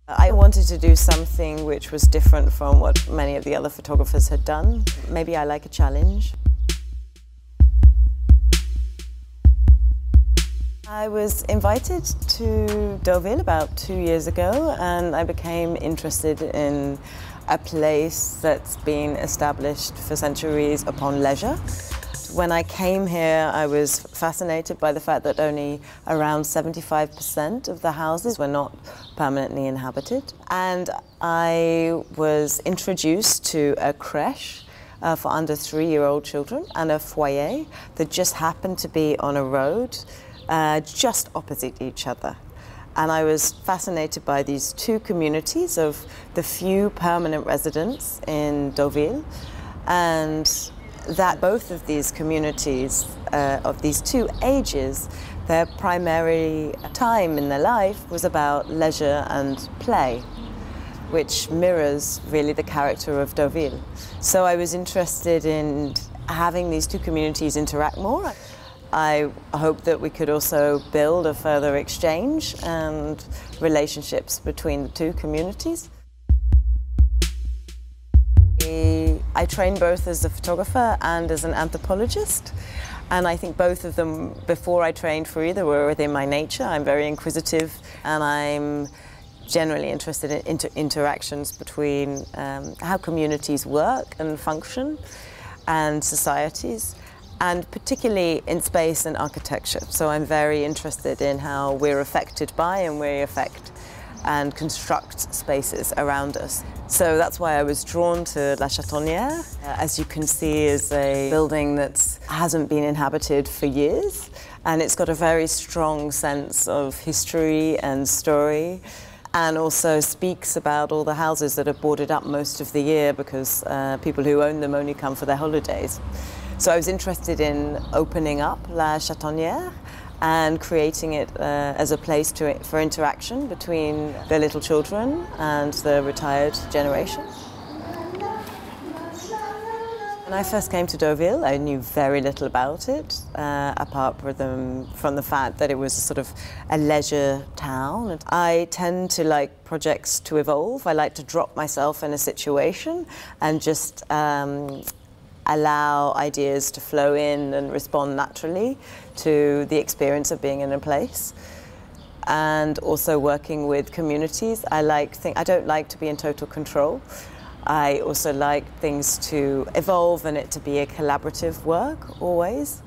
I wanted to do something which was different from what many of the other photographers had done. Maybe I like a challenge. I was invited to Deauville about 2 years ago, and I became interested in a place that's been established for centuries upon leisure. When I came here, I was fascinated by the fact that only around 75% of the houses were not permanently inhabited. And I was introduced to a crèche for under 3-year-old children and a foyer that just happened to be on a road just opposite each other. And I was fascinated by these two communities of the few permanent residents in Deauville, and that both of these communities of these two ages, their primary time in their life was about leisure and play, which mirrors really the character of Deauville. So I was interested in having these two communities interact more. I hope that we could also build a further exchange and relationships between the two communities. I trained both as a photographer and as an anthropologist, and I think both of them, before I trained for either, were within my nature. I'm very inquisitive, and I'm generally interested in interactions between how communities work and function and societies, and particularly in space and architecture. So I'm very interested in how we're affected by and we affect and construct spaces around us. So that's why I was drawn to La Chatonnière. As you can see, is a building that hasn't been inhabited for years, and it's got a very strong sense of history and story, and also speaks about all the houses that are boarded up most of the year because people who own them only come for their holidays. So I was interested in opening up La Chatonnière and creating it as a place for interaction between the little children and the retired generation. When I first came to Deauville, I knew very little about it, apart from the fact that it was a sort of a leisure town. I tend to like projects to evolve. I like to drop myself in a situation and just allow ideas to flow in and respond naturally to the experience of being in a place. And also working with communities. I don't like to be in total control. I also like things to evolve and it to be a collaborative work always.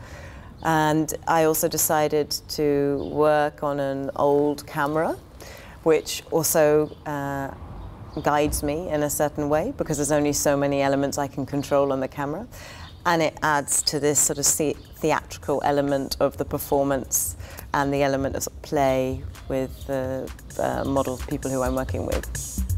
And I also decided to work on an old camera, which also guides me in a certain way because there's only so many elements I can control on the camera, and it adds to this sort of theatrical element of the performance and the element of play with the model people who I'm working with.